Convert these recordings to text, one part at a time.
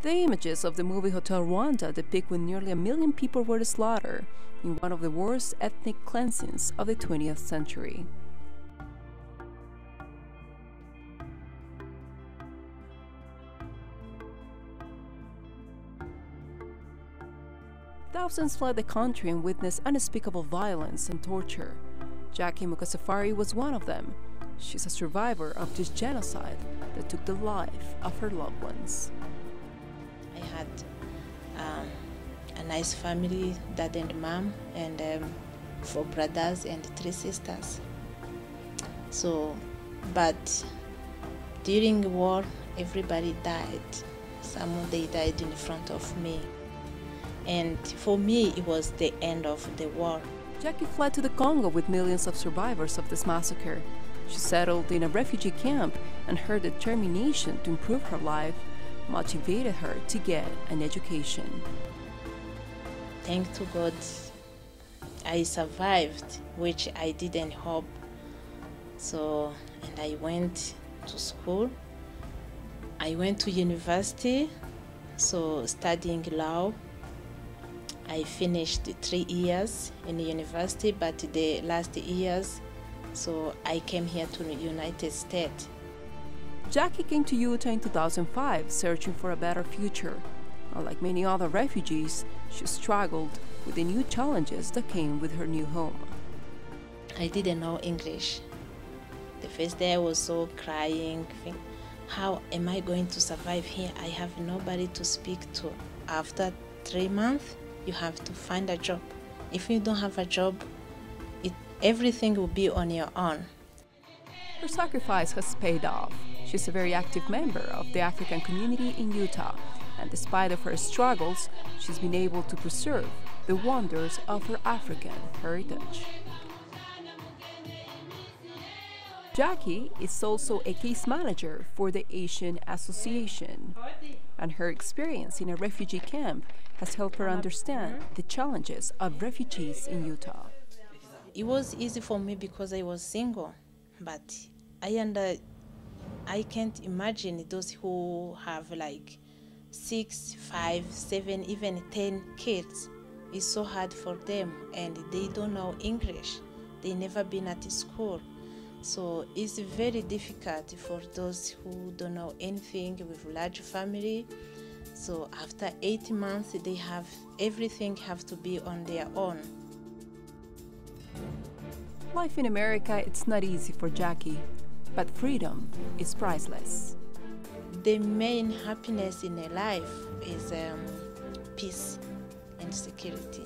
The images of the movie Hotel Rwanda depict when nearly 1 million people were slaughtered in one of the worst ethnic cleansings of the 20th century. Thousands fled the country and witnessed unspeakable violence and torture. Jackie Mukasafari was one of them. She's a survivor of this genocide that took the life of her loved ones. I had a nice family, dad and mom, and 4 brothers and 3 sisters. But during the war, everybody died. They died in front of me. And for me, it was the end of the war. Jackie fled to the Congo with millions of survivors of this massacre. She settled in a refugee camp, and her determination to improve her life motivated her to get an education. Thanks to God, I survived, which I didn't hope. And I went to school. I went to university, studying law. I finished 3 years in the university, but the last years, I came here to the United States. Jackie came to Utah in 2005, searching for a better future. Unlike many other refugees, she struggled with the new challenges that came with her new home. I didn't know English. The first day I was so crying, thinking, how am I going to survive here? I have nobody to speak to. After 3 months, you have to find a job. If you don't have a job, everything will be on your own. Her sacrifice has paid off. She's a very active member of the African community in Utah, and despite of her struggles, she's been able to preserve the wonders of her African heritage. Jackie is also a case manager for the Asian Association, and her experience in a refugee camp has helped her understand the challenges of refugees in Utah. It was easy for me because I was single, but I can't imagine those who have like 6, 5, 7, even 10 kids. It's so hard for them, and they don't know English. They never been at school. So it's very difficult for those who don't know anything with large family. So after 8 months, everything have to be on their own. Life in America, it's not easy for Jackie, but freedom is priceless. The main happiness in a life is peace and security.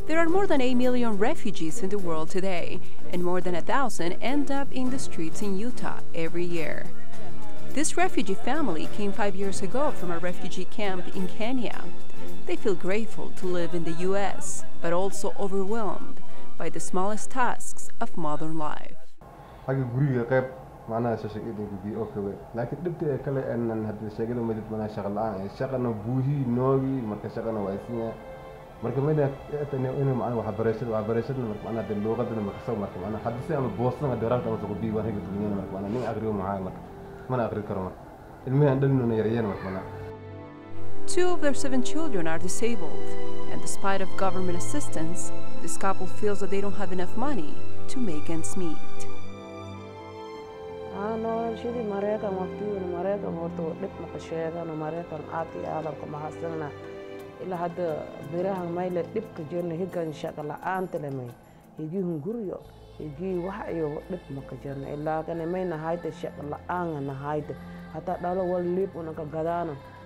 There are more than 8 million refugees in the world today, and more than 1,000 end up in the streets in Utah every year. This refugee family came 5 years ago from a refugee camp in Kenya. They feel grateful to live in the U.S., but also overwhelmed by the smallest tasks of modern life. Two of their 7 children are disabled, and despite of government assistance, this couple feels that they don't have enough money to make ends meet.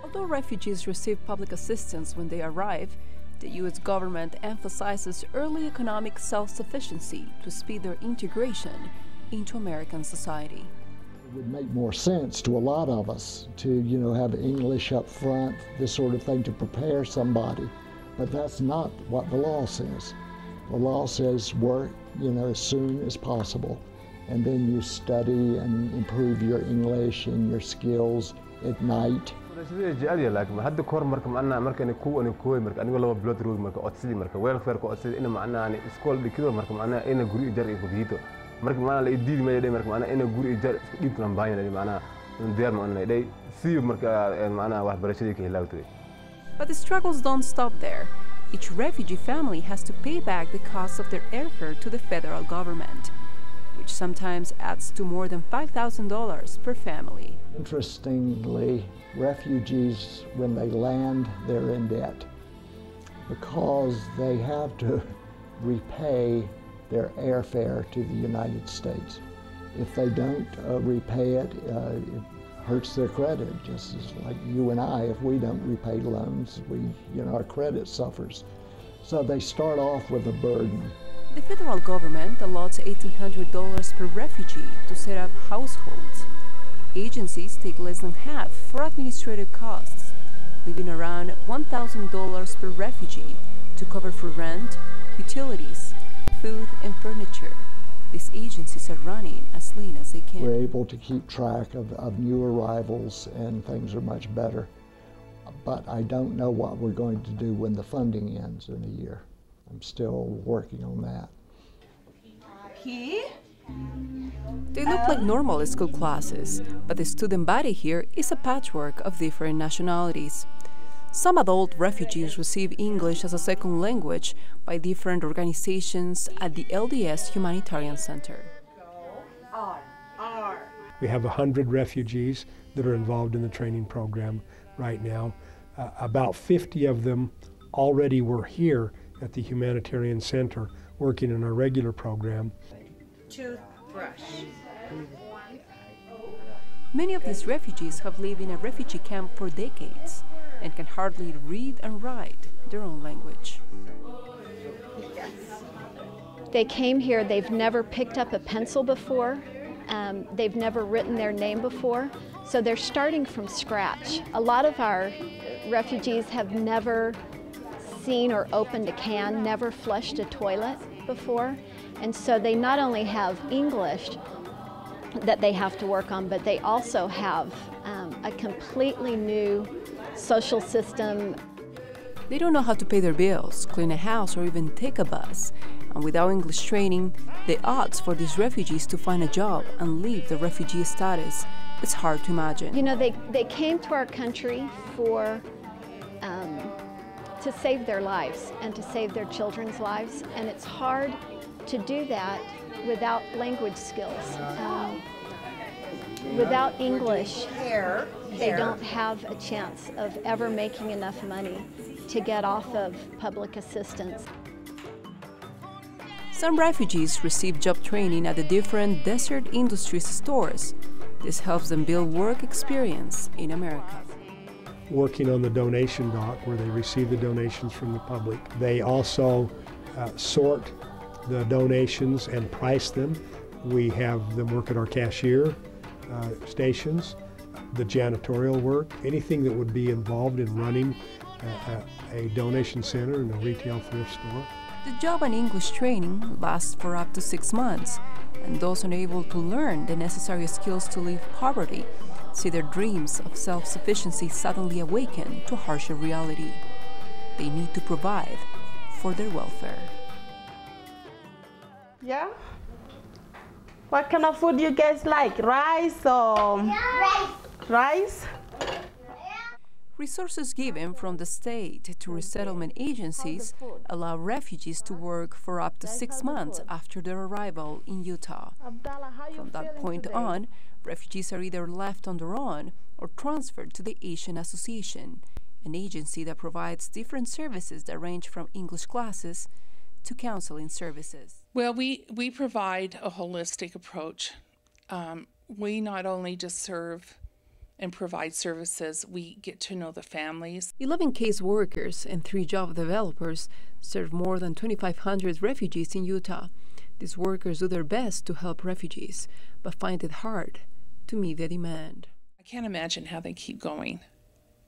Although refugees receive public assistance when they arrive, the U.S. government emphasizes early economic self-sufficiency to speed their integration into American society. It would make more sense to a lot of us to, have English up front, this sort of thing, to prepare somebody. But that's not what the law says. The law says work, as soon as possible. And then you study and improve your English and your skills at night. هذا كور مركب معنا مركب نكو نكوي مركب أنا والله بلاد روج مركب أتصلي مركب وين خير كأتصلي إنه معنا يعني سكول بكذا مركب معنا إنه جوري إيجار إنه بيجيته مركب معنا الإديد ما يدي مركب معنا إنه جوري إيجار يمكن باين اللي معنا diyaar ma anay day si marka macnaha waxbarashadii ka hilaawtay. But the struggles don't stop there. Each refugee family has to pay back the cost of their airfare to the federal government, which sometimes adds to more than $5,000 per family. Interestingly, refugees, when they land, they're in debt because they have to repay their airfare to the United States. If they don't repay it, it hurts their credit, just as like you and I, if we don't repay loans, our credit suffers. So they start off with a burden. The federal government allots $1,800 per refugee to set up households. Agencies take less than half for administrative costs, leaving around $1,000 per refugee to cover for rent, utilities, food, and furniture. These agencies are running as lean as they can. We're able to keep track of new arrivals, and things are much better. But I don't know what we're going to do when the funding ends in a year. I'm still working on that. They look like normal school classes, but the student body here is a patchwork of different nationalities. Some adult refugees receive English as a second language by different organizations at the LDS Humanitarian Center. We have 100 refugees that are involved in the training program right now. About 50 of them already were here at the Humanitarian Center working in our regular program. Toothbrush. Many of these refugees have lived in a refugee camp for decades and can hardly read and write their own language. They came here, they've never picked up a pencil before, they've never written their name before, so they're starting from scratch. A lot of our refugees have never seen or opened a can, never flushed a toilet before, and so they not only have English that they have to work on, but they also have a completely new social system. They don't know how to pay their bills, clean a house, or even take a bus. And without English training, the odds for these refugees to find a job and leave the refugee status is hard to imagine. You know, they came to our country for to save their lives and to save their children's lives, and it's hard to do that without language skills. Without English, they don't have a chance of ever making enough money to get off of public assistance. Some refugees receive job training at the different Desert Industries stores. This helps them build work experience in America. Working on the donation dock where they receive the donations from the public. They also sort the donations and price them. We have them work at our cashier stations, the janitorial work, anything that would be involved in running a donation center and a retail thrift store. The job and English training lasts for up to 6 months, and those unable to learn the necessary skills to leave poverty see their dreams of self-sufficiency suddenly awaken to harsher reality. They need to provide for their welfare. Yeah? What kind of food you guys like? Rice or? Yeah. Rice? Resources given from the state to resettlement agencies allow refugees to work for up to 6 months after their arrival in Utah. From that point on, refugees are either left on their own or transferred to the Asian Association, an agency that provides different services that range from English classes to counseling services. Well, we provide a holistic approach. We not only just serve and provide services, we get to know the families. 11 case workers and 3 job developers serve more than 2,500 refugees in Utah. These workers do their best to help refugees, but find it hard to meet the demand. I can't imagine how they keep going.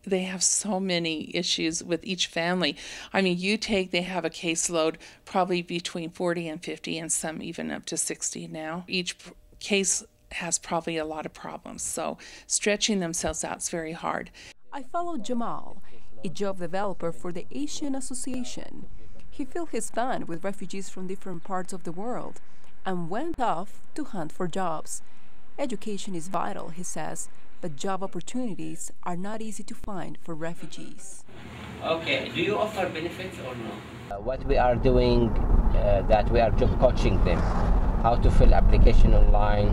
They have so many issues with each family. I mean, they have a caseload probably between 40 and 50 and some even up to 60 now. Each case has probably a lot of problems, so stretching themselves out is very hard. I followed Jamal, a job developer for the Asian Association. He filled his van with refugees from different parts of the world and went off to hunt for jobs. Education is vital, he says, but job opportunities are not easy to find for refugees. Okay, do you offer benefits or no? What we are doing, that we are job coaching them, how to fill application online,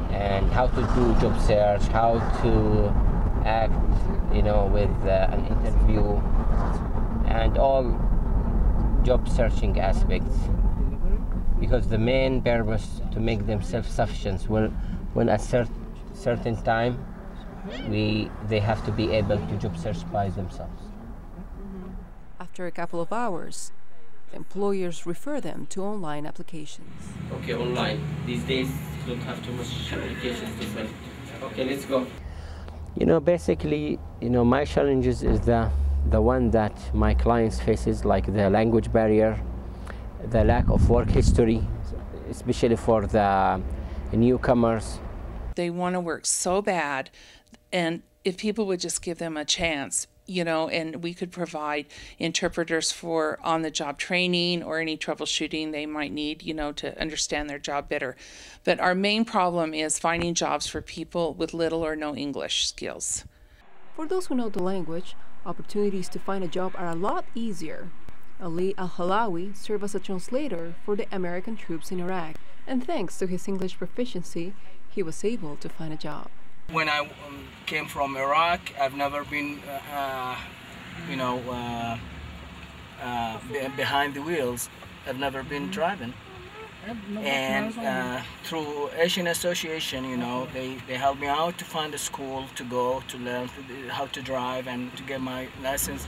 and how to do job search, how to act, with an interview, and all job searching aspects. Because the main purpose to make them self-sufficient. When at certain time, they have to be able to job search by themselves. After a couple of hours, employers refer them to online applications. Okay, online. These days, you don't have too much applications to fill. Okay, let's go. Basically, my challenges is the one that my clients faces, like the language barrier, the lack of work history, especially for the newcomers. They want to work so bad, and if people would just give them a chance, and we could provide interpreters for on-the-job training or any troubleshooting they might need, to understand their job better. But our main problem is finding jobs for people with little or no English skills. For those who know the language, opportunities to find a job are a lot easier. Ali Al-Halawi served as a translator for the American troops in Iraq, and thanks to his English proficiency, he was able to find a job. When I came from Iraq, I've never been, behind the wheels. I've never been driving. And through Asian Association, they helped me out to find a school to go to learn how to drive and to get my license.